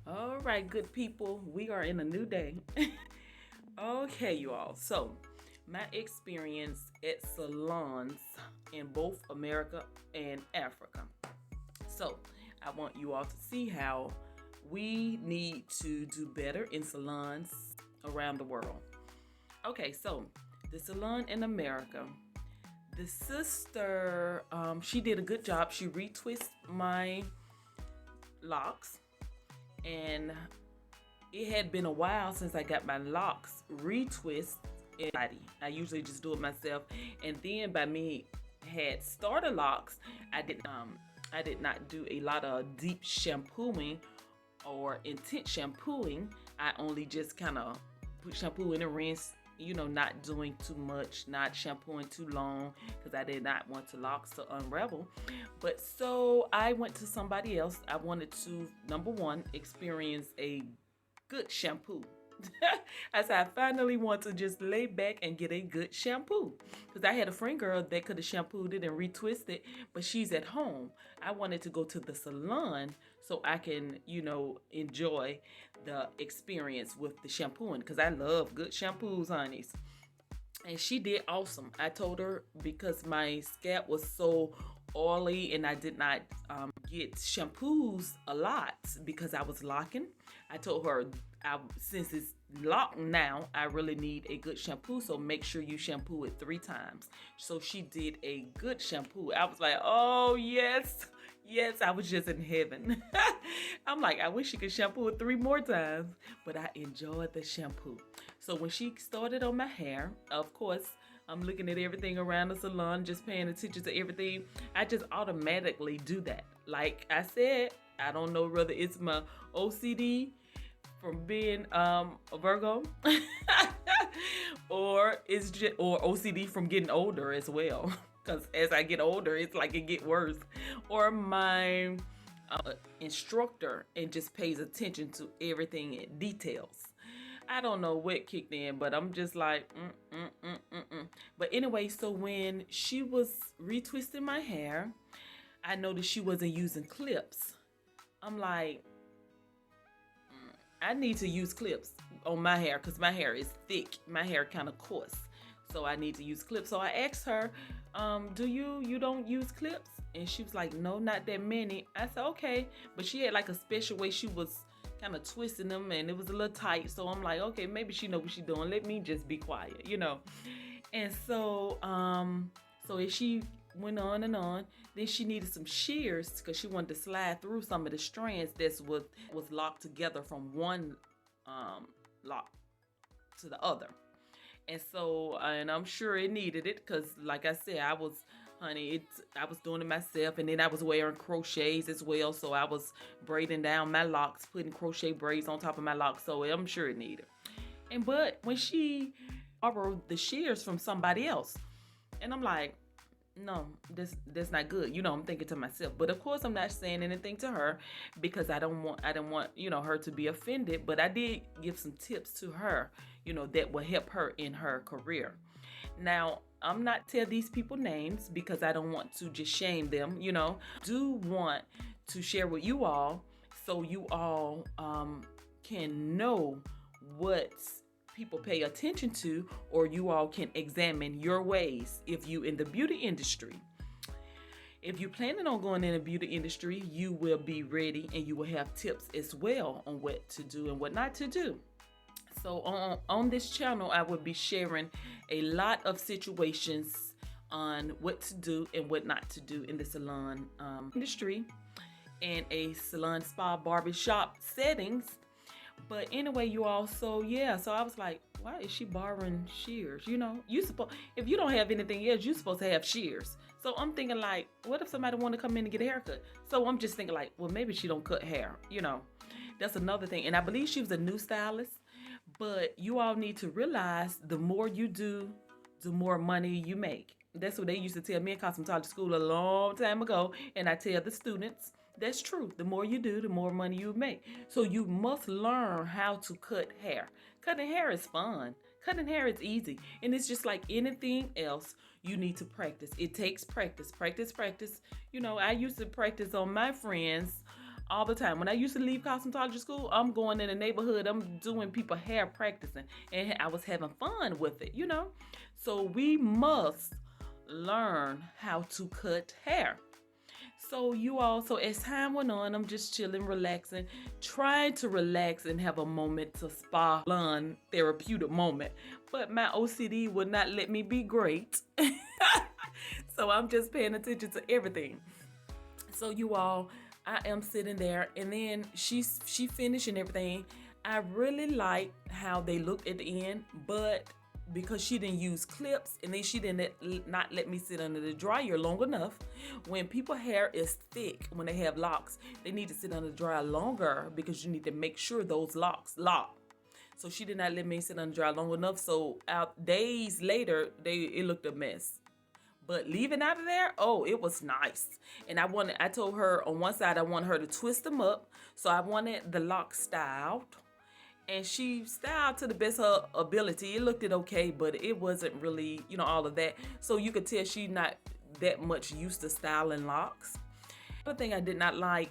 All right, good people, we are in a new day. Okay, you all. So, my experience at salons in both America and Africa. So, I want you all to see how we need to do better in salons around the world. Okay, so the salon in America, the sister, she did a good job. She retwisted my locks, and it had been a while since I got my locks retwist in body. I usually just do it myself. And then by me had starter locks, I did not do a lot of deep shampooing or intense shampooing. I only just kind of put shampoo in and rinse, not doing too much, not shampooing too long because I did not want the locks to unravel. But so I went to somebody else. I wanted to, number one, experience a good shampoo. I said I finally want to just lay back and get a good shampoo because I had a friend girl that could have shampooed it and retwisted, but she's at home. I wanted to go to the salon so I can, enjoy the experience with the shampooing because I love good shampoos, honeys. And she did awesome. I told her because my scalp was so oily and I did not get shampoos a lot because I was locking. I told her since it's locked now, I really need a good shampoo. So make sure you shampoo it 3 times. So she did a good shampoo. I was like, oh yes. Yes, I was just in heaven. I'm like, I wish she could shampoo it 3 more times, but I enjoyed the shampoo. So when she started on my hair, of course, I'm looking at everything around the salon, just paying attention to everything. I just automatically do that. Like I said, I don't know whether it's my OCD from being a Virgo or it's just or OCD from getting older as well. Because as I get older, it's like it get worse. Or my instructor and just pays attention to everything in details. I don't know what kicked in, but I'm just like, But anyway, so when she was retwisting my hair, I noticed she wasn't using clips. I'm like, I need to use clips on my hair because my hair is thick. My hair kind of coarse. So I need to use clips. So I asked her, do you don't use clips? And she was like, no, not that many. I said, okay. But she had like a special way she was kind of twisting them and it was a little tight. So I'm like, okay, maybe she know what she's doing. Let me just be quiet. And so if she went on and on, then she needed some shears because she wanted to slide through some of the strands that was locked together from one lock to the other. And so, and I'm sure it needed it because, like I said, I was doing it myself, and then I was wearing crochets as well. So I was braiding down my locks, putting crochet braids on top of my locks. So I'm sure it needed. But when she borrowed the shears from somebody else, and I'm like, no, that's not good. I'm thinking to myself. But of course, I'm not saying anything to her because I don't want her to be offended. But I did give some tips to her, that will help her in her career. Now, I'm not tell these people names because I don't want to just shame them. Do want to share with you all so you all can know what people pay attention to, or you all can examine your ways if you in the beauty industry. If you're planning on going in the beauty industry, you will be ready and you will have tips as well on what to do and what not to do. So on this channel, I will be sharing a lot of situations on what to do and what not to do in the salon industry and a salon, spa, barbershop settings. But anyway, you all, so I was like, why is she borrowing shears? If you don't have anything else, you're supposed to have shears. So I'm thinking like, what if somebody want to come in and get a haircut? So I'm just thinking like, well, maybe she don't cut hair, That's another thing. And I believe she was a new stylist, but you all need to realize the more you do, the more money you make. That's what they used to tell me in cosmetology school a long time ago. And I tell the students, that's true. The more you do, the more money you make. So you must learn how to cut hair. Cutting hair is fun. Cutting hair is easy. And it's just like anything else, you need to practice. It takes practice. Practice. I used to practice on my friends all the time. When I used to leave cosmetology school, I'm going in the neighborhood, I'm doing people hair practicing, and I was having fun with it, you know? So we must learn how to cut hair. So you all, so as time went on, I'm just chilling, relaxing, trying to relax and have a moment to spa, learn therapeutic moment. But my OCD would not let me be great. So I'm just paying attention to everything. So you all, I am sitting there, and then she finished and everything. I really like how they looked at the end, but because she didn't use clips, and then she didn't not let me sit under the dryer long enough. When people's hair is thick, when they have locks, they need to sit under the dryer longer because you need to make sure those locks lock. So she did not let me sit under the dryer long enough. So days later, it looked a mess. But leaving out of there, oh, it was nice. And I told her on one side I wanted her to twist them up. So I wanted the lock styled. And she styled to the best of her ability. It looked okay, but it wasn't really, all of that. So you could tell she not that much used to styling locks. Another thing I did not like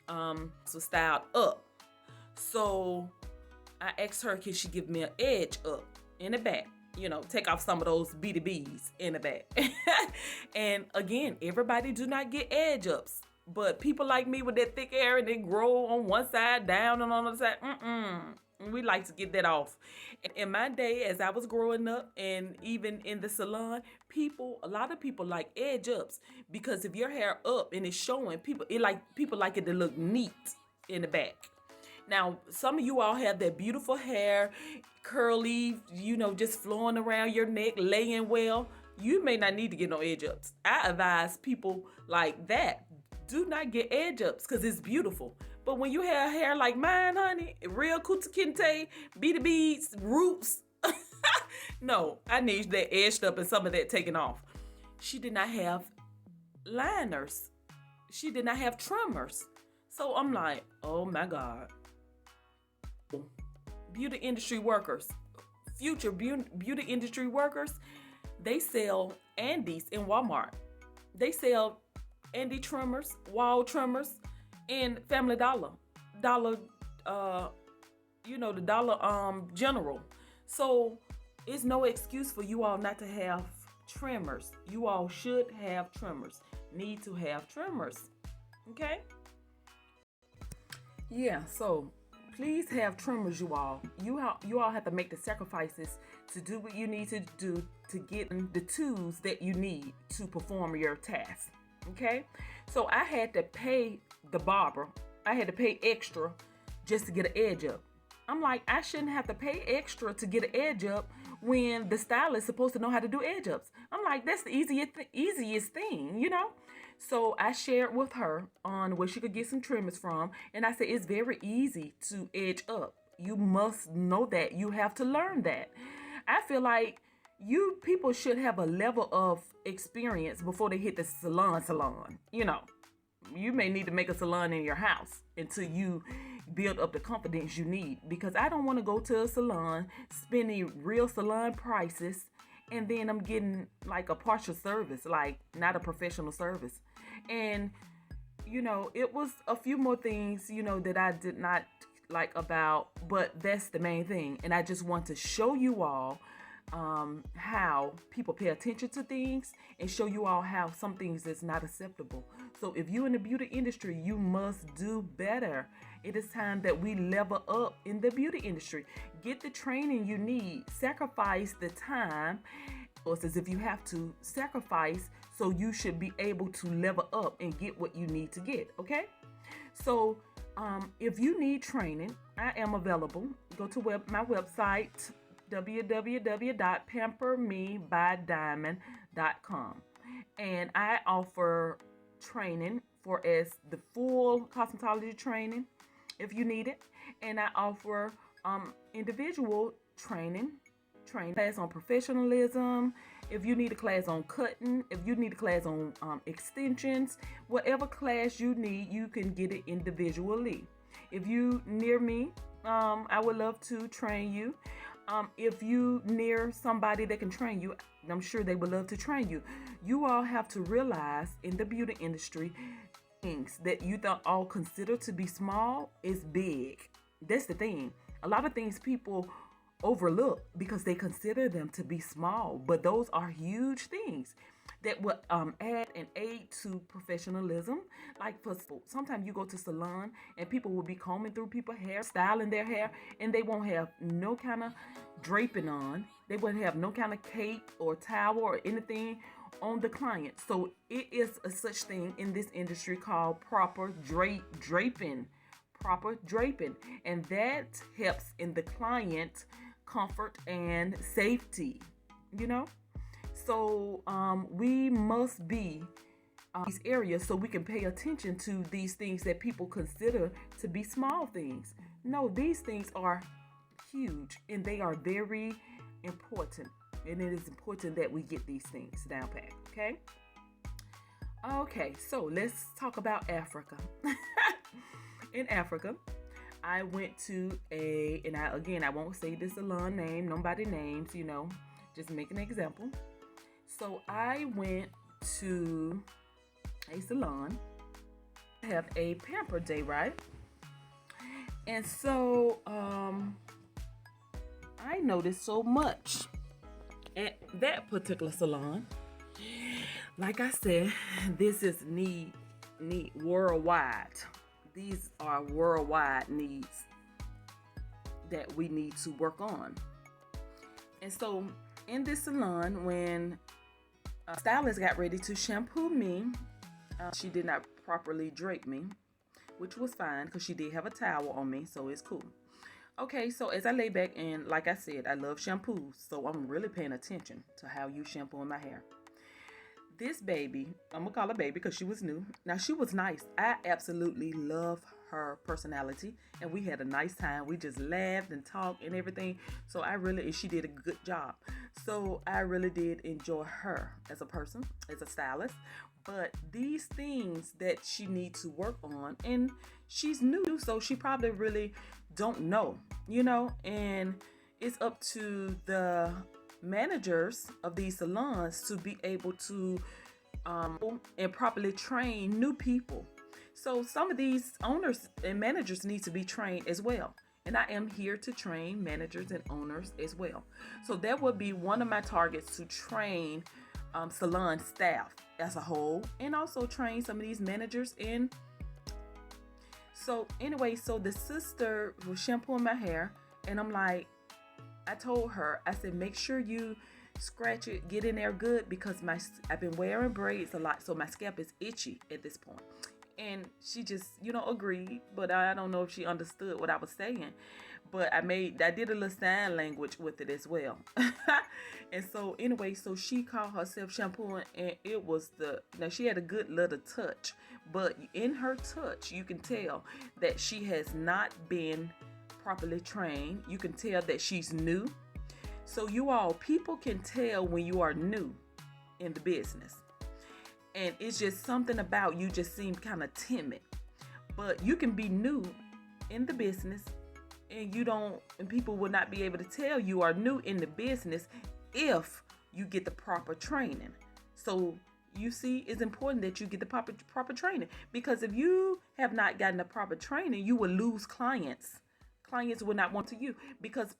was styled up. So I asked her, can she give me an edge up in the back? Take off some of those BDBs in the back. And again, everybody do not get edge ups. But people like me with that thick hair and they grow on one side down and on the other side, we like to get that off. In my day, as I was growing up, and even in the salon, a lot of people like edge ups, because if your hair up and it's showing, people like it to look neat in the back. Now, some of you all have that beautiful hair, curly, just flowing around your neck, laying well. You may not need to get no edge ups. I advise people like that, do not get edge ups because it's beautiful. But when you have hair like mine, honey, real kuta kinte, BDBs, roots, no, I need that edged up and some of that taken off. She did not have liners. She did not have trimmers. So I'm like, oh my God. Beauty industry workers, future beauty industry workers, they sell Andes in Walmart. They sell Andy trimmers, wall trimmers, and Family Dollar, the Dollar General. So it's no excuse for you all not to have trimmers. You all should have trimmers. Need to have trimmers. Okay? Yeah, so please have trimmers, you all. You all have to make the sacrifices to do what you need to do to get the tools that you need to perform your task. Okay? So I had to pay the barber. I had to pay extra just to get an edge up. I'm like, I shouldn't have to pay extra to get an edge up when the stylist is supposed to know how to do edge ups. I'm like, that's the easiest thing, So I shared with her on where she could get some trimmers from. And I said, it's very easy to edge up. You must know that. You have to learn that. I feel like you people should have a level of experience before they hit the salon. You may need to make a salon in your house until you build up the confidence you need. Because I don't want to go to a salon, spending real salon prices, and then I'm getting like a partial service, like not a professional service. And, it was a few more things, that I did not like about, but that's the main thing. And I just want to show you all how people pay attention to things, and show you all how some things is not acceptable. So if you're in the beauty industry, you must do better. It is time that we level up in the beauty industry. Get the training you need. Sacrifice the time, or as if you have to sacrifice, so you should be able to level up and get what you need to get. Okay? So if you need training, I am available. Go to my website, www.pampermebyddiamond.com, and I offer training for the full cosmetology training if you need it, and I offer individual training class on professionalism. If you need a class on cutting, if you need a class on extensions, whatever class you need, you can get it individually. If you near me, I would love to train you. If you near somebody that can train you, I'm sure they would love to train you. You all have to realize in the beauty industry, things that you don't all consider to be small is big. That's the thing. A lot of things people overlook because they consider them to be small, but those are huge things that will add and aid to professionalism. Like for sometimes you go to salon and people will be combing through people's hair, styling their hair, and they won't have no kind of draping on. They wouldn't have no kind of cape or towel or anything on the client. So it is a such thing in this industry called proper draping. Proper draping. And that helps in the client comfort and safety, you know? So we must be these areas so we can pay attention to these things that people consider to be small things. No, these things are huge and they are very important. And it is important that we get these things down pat, okay? Okay, so let's talk about Africa. In Africa, I went to I won't say the salon name, nobody names, just make an example. So I went to a salon, have a pamper day, right? And so I noticed so much at that particular salon. Like I said, this is need worldwide. These are worldwide needs that we need to work on. And so in this salon, when a stylist got ready to shampoo me, she did not properly drape me, which was fine because she did have a towel on me, so it's cool. Okay, so as I lay back, and like I said, I love shampoos, so I'm really paying attention to how you shampoo my hair. This baby, I'm gonna call her baby because she was new. Now, she was nice. I absolutely love her personality, and we had a nice time. We just laughed and talked and everything. So she did a good job. So I really did enjoy her as a person, as a stylist. But these things that she needs to work on, and she's new, so she probably really don't know, and it's up to the managers of these salons to be able to and properly train new people. So some of these owners and managers need to be trained as well. And I am here to train managers and owners as well. So that would be one of my targets, to train salon staff as a whole, and also train some of these managers in. So anyway, so the sister was shampooing my hair, and I told her, I said, make sure you scratch it, get in there good, because I've been wearing braids a lot, so my scalp is itchy at this point. And she just, agreed, but I don't know if she understood what I was saying. But I did a little sign language with it as well. And so anyway, so she called herself shampooing, and it was now she had a good little touch, but in her touch, you can tell that she has not been properly trained. You can tell that she's new. So people can tell when you are new in the business. And it's just something about you just seem kind of timid. But you can be new in the business, and people will not be able to tell you are new in the business if you get the proper training. So you see, it's important that you get the proper training, because if you have not gotten the proper training, you will lose clients. Clients will not want to you because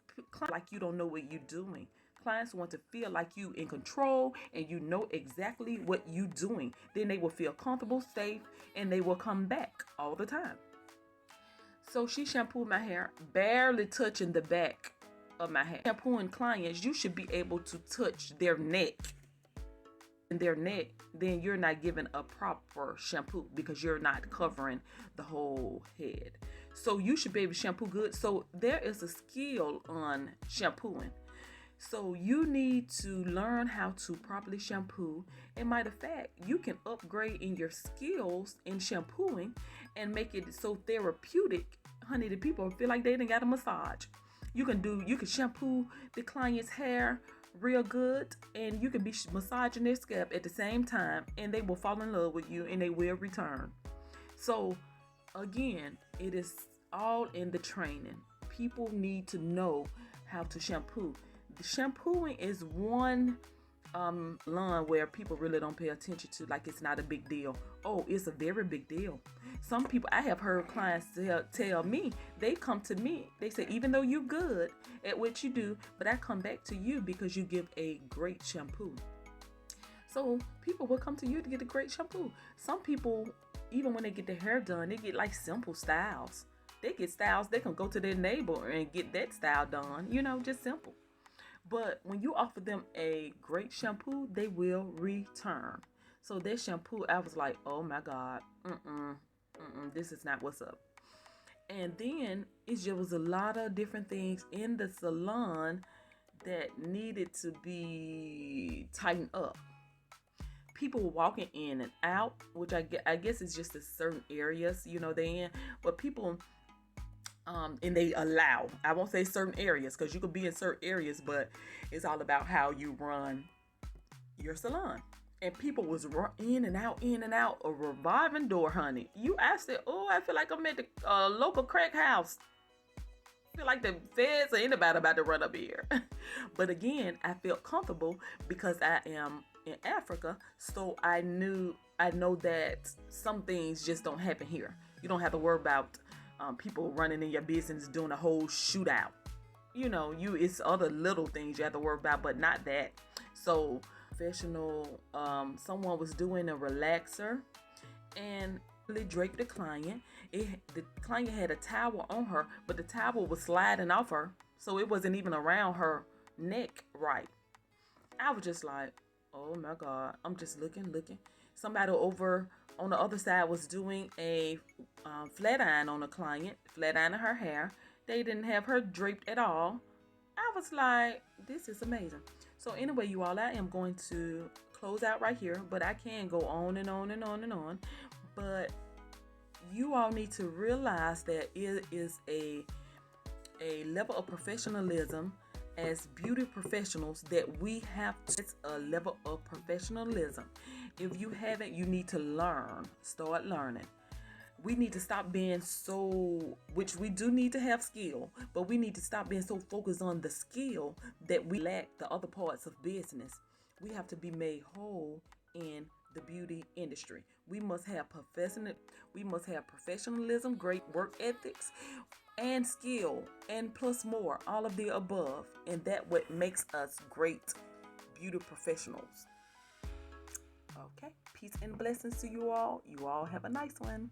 like you don't know what you're doing. Clients want to feel like you in control and you know exactly what you're doing. Then they will feel comfortable, safe, and they will come back all the time. So she shampooed my hair, barely touching the back of my hair. Shampooing clients, you should be able to touch their neck. And their neck, then you're not giving a proper shampoo because you're not covering the whole head. So you should be able to shampoo good. So there is a skill on shampooing. So you need to learn how to properly shampoo. And matter of fact, you can upgrade in your skills in shampooing and make it so therapeutic. Honey, the people feel like they done got a massage. You can shampoo the client's hair real good, and you can be massaging their scalp at the same time, and they will fall in love with you and they will return. So again, it is all in the training. People need to know how to shampoo. The shampooing is one Salon where people really don't pay attention to, like it's not a big deal. Oh, it's a very big deal. Some people, I have heard clients tell me, they come to me, they say, even though you're good at what you do, but I come back to you because you give a great shampoo. So people will come to you to get a great shampoo. Some people, even when they get their hair done, they get like simple styles. They get styles, they can go to their neighbor and get that style done, just simple. But when you offer them a great shampoo, they will return. So that shampoo, I was like, oh my God, this is not what's up. And then it just was a lot of different things in the salon that needed to be tightened up. People were walking in and out, which I guess is just in certain areas, they in. But people, and they allow, I won't say certain areas, because you could be in certain areas, but it's all about how you run your salon. And people was in and out a revolving door, honey. I said, oh, I feel like I'm at the local crack house. I feel like the feds or anybody about to run up here. But again, I felt comfortable because I am in Africa, so I know that some things just don't happen here. You don't have to worry about people running in your business doing a whole shootout. It's other little things you have to worry about, but not that. So professional, someone was doing a relaxer and really draped the client. The client had a towel on her, but the towel was sliding off her, so it wasn't even around her neck right. I was just like, oh my God, I'm just looking. Somebody over on the other side was doing a flat iron on a client, flat ironing her hair. They didn't have her draped at all. I was like, this is amazing. So anyway, you all, I am going to close out right here, but I can go on and on and on and on. But you all need to realize that it is a level of professionalism as beauty professionals that we have to. It's a level of professionalism. If you haven't, you need to start learning. We need to stop being which we do need to have skill, but we need to stop being so focused on the skill that we lack the other parts of business. We have to be made whole in the beauty industry. We must have professionalism, great work ethics, and skill, and plus more, all of the above. And that what makes us great beauty professionals. Okay, peace and blessings to you all. You all have a nice one.